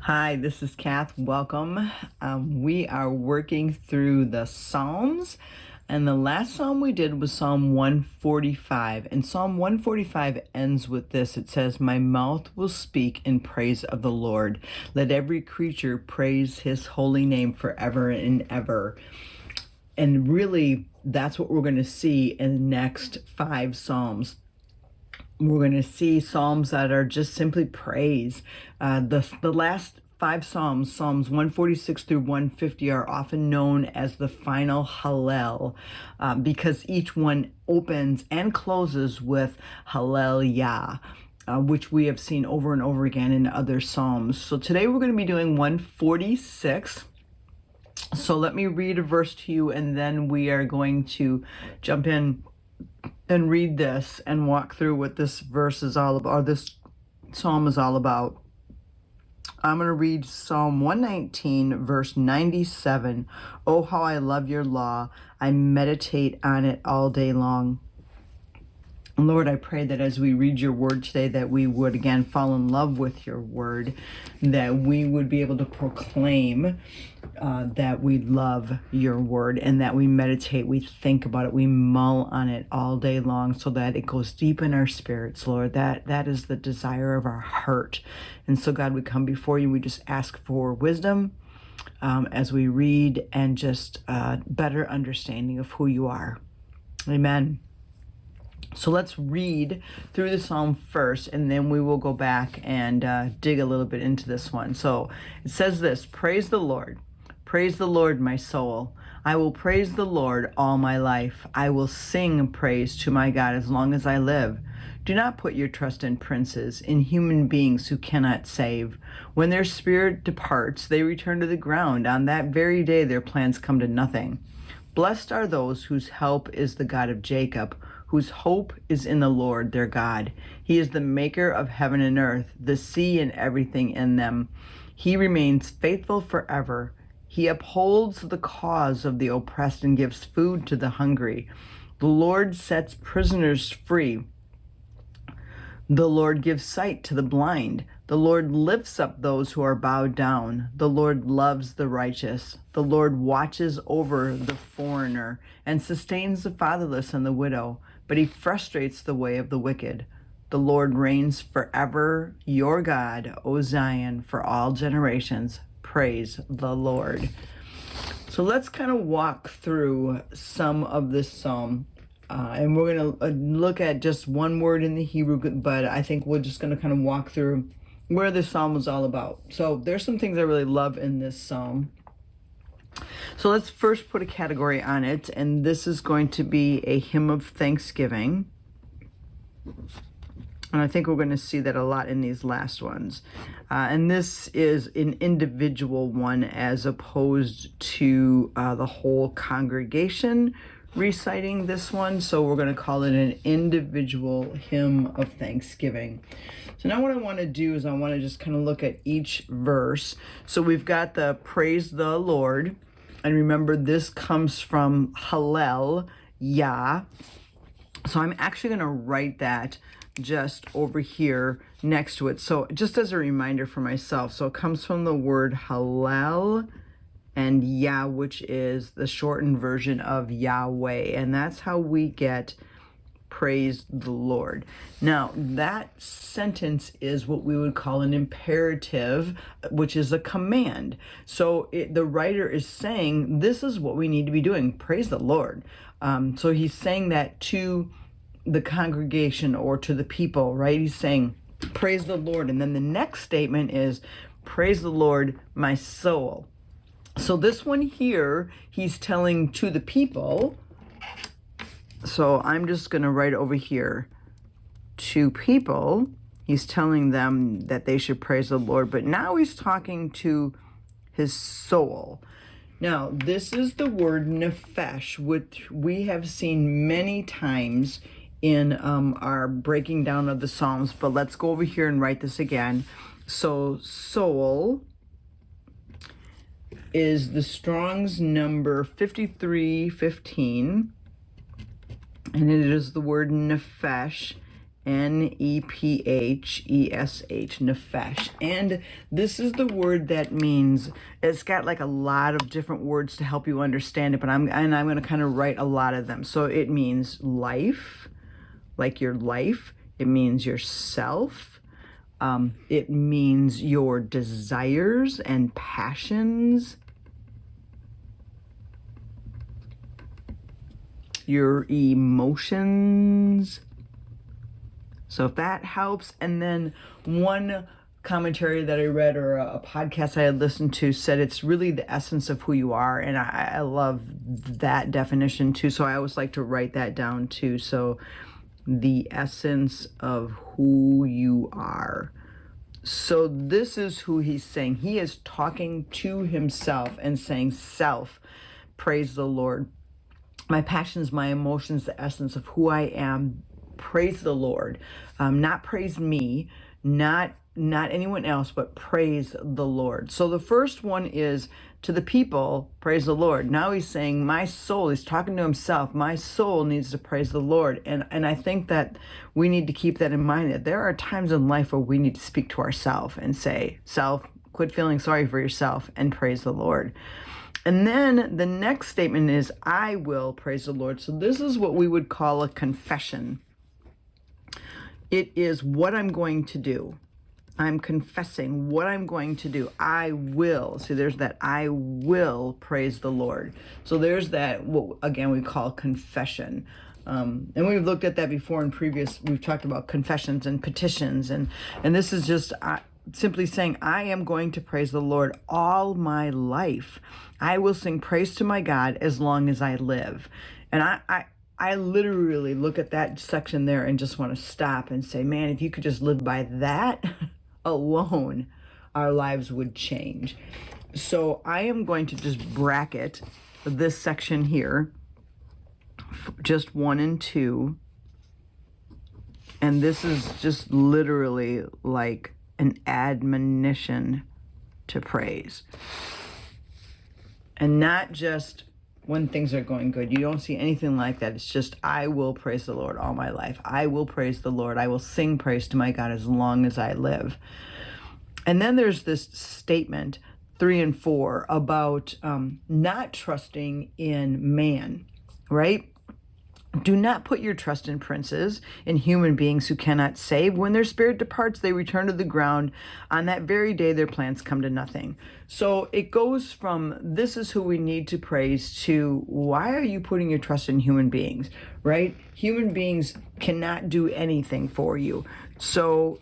Hi, this is Kath. Welcome. We are working through the Psalms, and the last psalm we did was Psalm 145. And Psalm 145 ends with this. It says, "My mouth will speak in praise of the Lord. Let every creature praise his holy name forever and ever." And really, that's what we're going to see in the next five Psalms. We're going to see psalms that are just simply praise. The last five psalms, Psalms 146 through 150, are often known as the final Hallel because each one opens and closes with Hallelujah, which we have seen over and over again in other psalms. So today we're going to be doing 146. So let me read a verse to you, and then we are going to jump in and read this and walk through what this verse is all about, or this psalm is all about. I'm going to read Psalm 119, verse 97. "Oh, how I love your law. I meditate on it all day long." Lord, I pray that as we read your word today, that we would again fall in love with your word, that we would be able to proclaim that we love your word, and that we meditate, we think about it, we mull on it all day long, so that it goes deep in our spirits, Lord. That is the desire of our heart. And so, God, we come before you, we just ask for wisdom as we read, and just better understanding of who you are. Amen. So let's read through the psalm first, and then we will go back and dig a little bit into this one. So it says this: "Praise the Lord. Praise the Lord, my soul. I will praise the Lord all my life. I will sing praise to my God as long as I live. Do not put your trust in princes, in human beings who cannot save. When their spirit departs, they return to the ground. On that very day, their plans come to nothing. Blessed are those whose help is the God of Jacob, whose hope is in the Lord their God. He is the maker of heaven and earth, the sea and everything in them. He remains faithful forever. He upholds the cause of the oppressed and gives food to the hungry. The Lord sets prisoners free. The Lord gives sight to the blind. The Lord lifts up those who are bowed down. The Lord loves the righteous. The Lord watches over the foreigner and sustains the fatherless and the widow, but he frustrates the way of the wicked. The Lord reigns forever, your God, O Zion, for all generations. Praise the Lord." So let's kind of walk through some of this psalm. And we're going to look at just one word in the Hebrew, but I think we're just going to kind of walk through where this psalm is all about. So there's some things I really love in this psalm. So let's first put a category on it, and this is going to be a hymn of thanksgiving. And I think we're going to see that a lot in these last ones. And this is an individual one as opposed to the whole congregation reciting this one. So we're going to call it an individual hymn of thanksgiving. So now what I want to do is I want to just kind of look at each verse. So we've got the praise the Lord. And remember, this comes from Hallel, Yah. So I'm actually going to write that just over here next to it. So just as a reminder for myself, so it comes from the word Hallel and Yah, which is the shortened version of Yahweh. And that's how we get praise the Lord. Now, that sentence is what we would call an imperative, which is a command. So the writer is saying, this is what we need to be doing. Praise the Lord. So he's saying that to the congregation or to the people, right? He's saying, praise the Lord. And then the next statement is, praise the Lord, my soul. So this one here, he's telling to the people. So I'm just going to write over here, to people. He's telling them that they should praise the Lord. But now he's talking to his soul. Now, this is the word nephesh, which we have seen many times in our breaking down of the Psalms. But let's go over here and write this again. So soul is the Strong's number 5315, and it is the word nephesh, Nephesh, nefesh. And this is the word that means, it's got like a lot of different words to help you understand it, but I'm going to kind of write a lot of them. So it means life, like your life. It means yourself. It means your desires and passions, your emotions. So if that helps. And then one commentary that I read, or a podcast I had listened to, said it's really the essence of who you are. And I love that definition too. So I always like to write that down too. So the essence of who you are. So this is who he's saying. He is talking to himself and saying, self, praise the Lord. My passions, my emotions, the essence of who I am, praise the Lord. Not praise me, not anyone else, but praise the Lord. So the first one is to the people, praise the Lord. Now he's saying, my soul, he's talking to himself, my soul needs to praise the Lord. And I think that we need to keep that in mind, that there are times in life where we need to speak to ourselves and say, self, quit feeling sorry for yourself and praise the Lord. And then the next statement is, I will praise the Lord. So this is what we would call a confession. It is what I'm going to do. I'm confessing what I'm going to do. I will. See, there's that I will praise the Lord. So there's that, what again we call confession. And we've looked at that before in previous, we've talked about confessions and petitions. And this is just simply saying, I am going to praise the Lord all my life. I will sing praise to my God as long as I live. And I literally look at that section there and just want to stop and say, man, if you could just live by that alone, our lives would change. So I am going to just bracket this section here, just 1 and 2. And this is just literally like an admonition to praise. And not just when things are going good. You don't see anything like that. It's just, I will praise the Lord all my life. I will praise the Lord. I will sing praise to my God as long as I live. And then there's this statement, 3 and 4, about not trusting in man, right? Do not put your trust in princes, in human beings who cannot save. When their spirit departs, they return to the ground. On that very day, their plans come to nothing. So it goes from, this is who we need to praise, to, why are you putting your trust in human beings, right? Human beings cannot do anything for you. So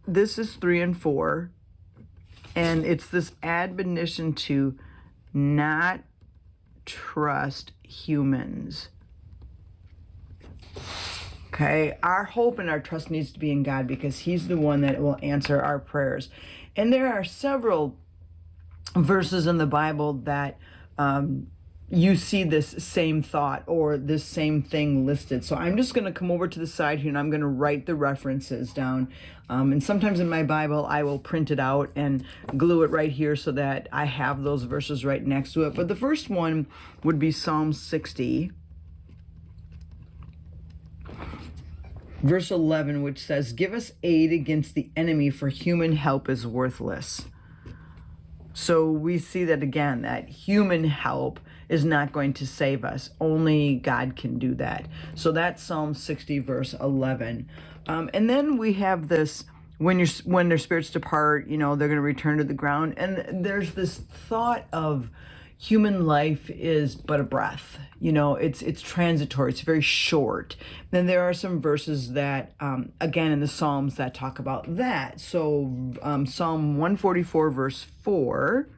this is 3 and 4. And it's this admonition to not trust humans. Okay, our hope and our trust needs to be in God, because he's the one that will answer our prayers. And there are several verses in the Bible that you see this same thought or this same thing listed. So I'm just going to come over to the side here and I'm going to write the references down. And sometimes in my Bible, I will print it out and glue it right here so that I have those verses right next to it. But the first one would be Psalm 60. Verse 11, which says, give us aid against the enemy, for human help is worthless. So we see that again, that human help is not going to save us. Only God can do that. So that's Psalm 60, verse 11. And then we have this, when their spirits depart, they're going to return to the ground. And there's this thought of human life is but a breath. It's transitory. It's very short. Then there are some verses that, again, in the Psalms that talk about that. So Psalm 144, verse 4.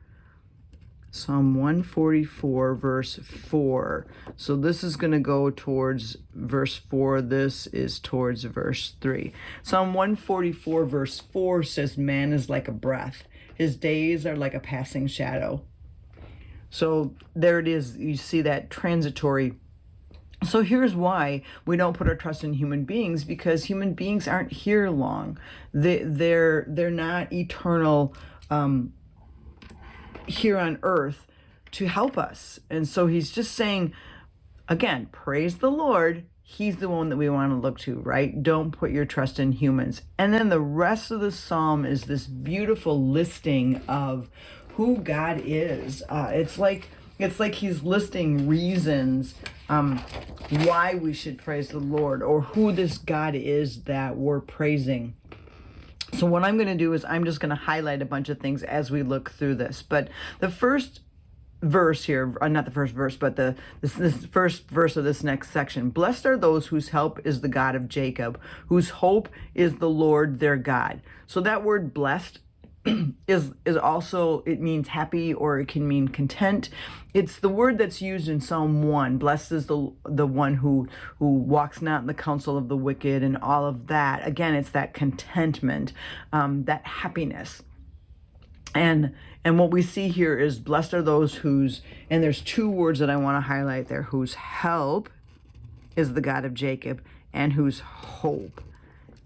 Psalm 144, verse 4. So this is going to go towards verse 4. This is towards verse 3. Psalm 144, verse 4 says, man is like a breath. His days are like a passing shadow. So there it is. You see that transitory. So here's why we don't put our trust in human beings, because human beings aren't here long. They're not eternal here on earth to help us. And so he's just saying, again, praise the Lord. He's the one that we want to look to, right? Don't put your trust in humans. And then the rest of the psalm is this beautiful listing of who God is. It's like he's listing reasons why we should praise the Lord, or who this God is that we're praising. So what I'm going to do is I'm just going to highlight a bunch of things as we look through this. But the first verse here, not the first verse, but this first verse of this next section. Blessed are those whose help is the God of Jacob, whose hope is the Lord their God. So that word blessed is also, it means happy, or it can mean content. It's the word that's used in Psalm 1. Blessed is the one who walks not in the counsel of the wicked, and all of that. Again, it's that contentment, that happiness. And what we see here is blessed are those whose, and there's two words that I want to highlight there, whose help is the God of Jacob, and whose hope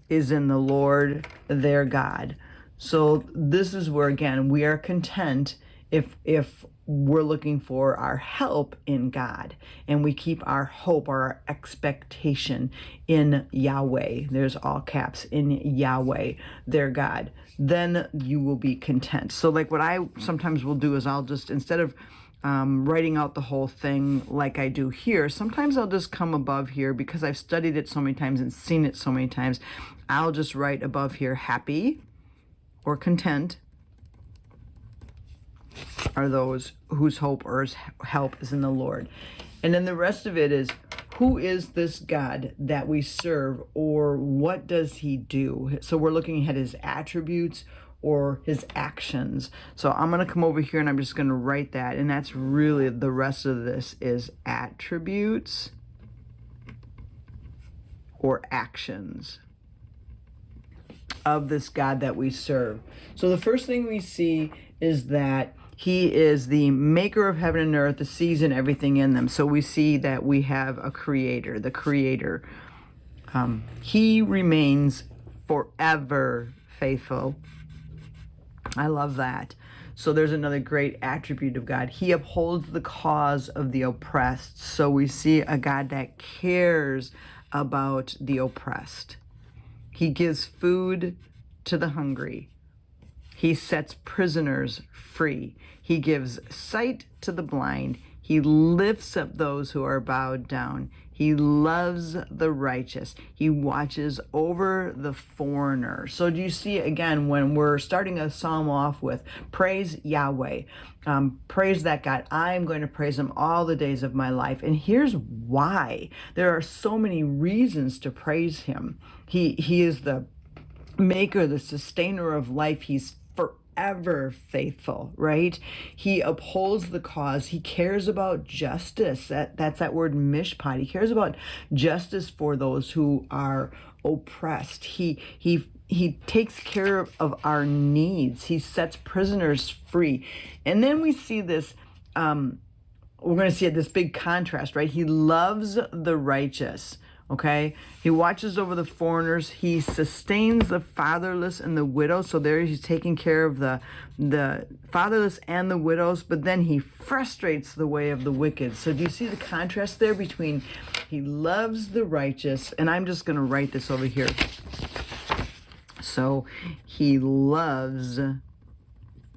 is in the Lord their God. So this is where, again, we are content if we're looking for our help in God, and we keep our hope or our expectation in Yahweh. There's all caps, in Yahweh, their God. Then you will be content. So like what I sometimes will do is I'll just, instead of writing out the whole thing like I do here, sometimes I'll just come above here, because I've studied it so many times and seen it so many times. I'll just write above here, happy or content are those whose hope or help is in the Lord. And then the rest of it is, who is this God that we serve, or what does he do? So we're looking at his attributes or his actions. So I'm going to come over here and I'm just going to write that. And that's really the rest of this is attributes or actions of this God that we serve. So the first thing we see is that he is the maker of heaven and earth, the seas and everything in them. So we see that we have a creator, the creator. He remains forever faithful. I love that. So there's another great attribute of God. He upholds the cause of the oppressed. So we see a God that cares about the oppressed. He gives food to the hungry. He sets prisoners free. He gives sight to the blind. He lifts up those who are bowed down. He loves the righteous. He watches over the foreigner. So do you see, again, when we're starting a psalm off with praise Yahweh, praise that God. I'm going to praise him all the days of my life. And here's why. There are so many reasons to praise him. He is the maker, the sustainer of life. He's forever faithful, right? He upholds the cause. He cares about justice. That's that word mishpat. He cares about justice for those who are oppressed. He takes care of our needs. He sets prisoners free. And then we see this, we're going to see this big contrast, right? He loves the righteous. Okay, he watches over the foreigners. He sustains the fatherless and the widows. So there he's taking care of the fatherless and the widows, but then he frustrates the way of the wicked. So do you see the contrast there between he loves the righteous, and I'm just going to write this over here. So he loves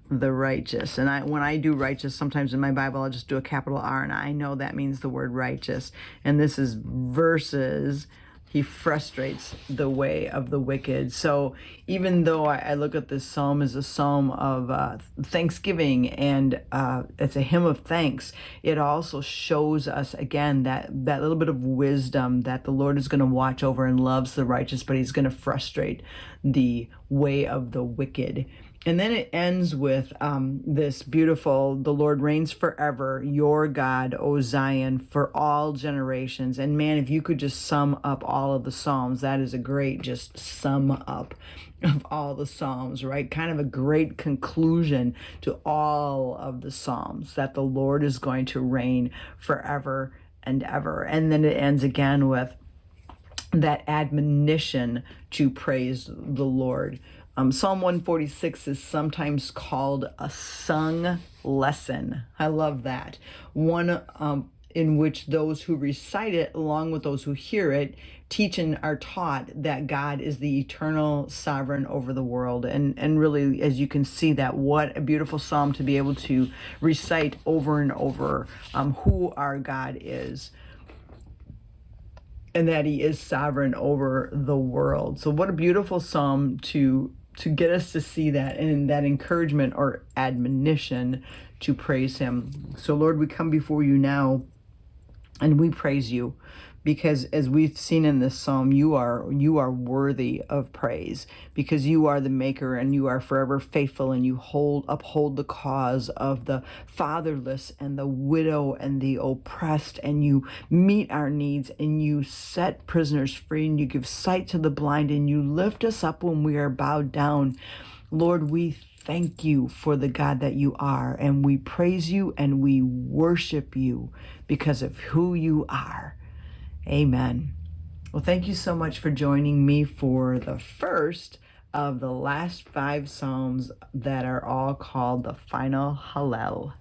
the righteous. And when I do righteous, sometimes in my Bible, I'll just do a capital R, and I know that means the word righteous. And this is versus he frustrates the way of the wicked. So even though I look at this psalm as a psalm of thanksgiving, and it's a hymn of thanks, it also shows us, again, that little bit of wisdom that the Lord is going to watch over and loves the righteous, but he's going to frustrate the way of the wicked. And then it ends with this beautiful, the Lord reigns forever, your God, O Zion, for all generations. And man, if you could just sum up all of the Psalms, that is a great just sum up of all the Psalms, right? Kind of a great conclusion to all of the Psalms, that the Lord is going to reign forever and ever. And then it ends again with that admonition to praise the Lord. Psalm 146 is sometimes called a sung lesson. I love that. in which those who recite it, along with those who hear it, teach and are taught that God is the eternal sovereign over the world. And really, as you can see, that what a beautiful psalm to be able to recite over and over who our God is, and that he is sovereign over the world. So what a beautiful psalm to get us to see that, and that encouragement or admonition to praise him. So Lord, we come before you now and we praise you, because as we've seen in this psalm, you are worthy of praise, because you are the maker and you are forever faithful, and you uphold the cause of the fatherless and the widow and the oppressed, and you meet our needs, and you set prisoners free, and you give sight to the blind, and you lift us up when we are bowed down. Lord, we thank you for the God that you are, and we praise you and we worship you because of who you are. Amen. Well, thank you so much for joining me for the first of the last 5 Psalms that are all called the final Hallel.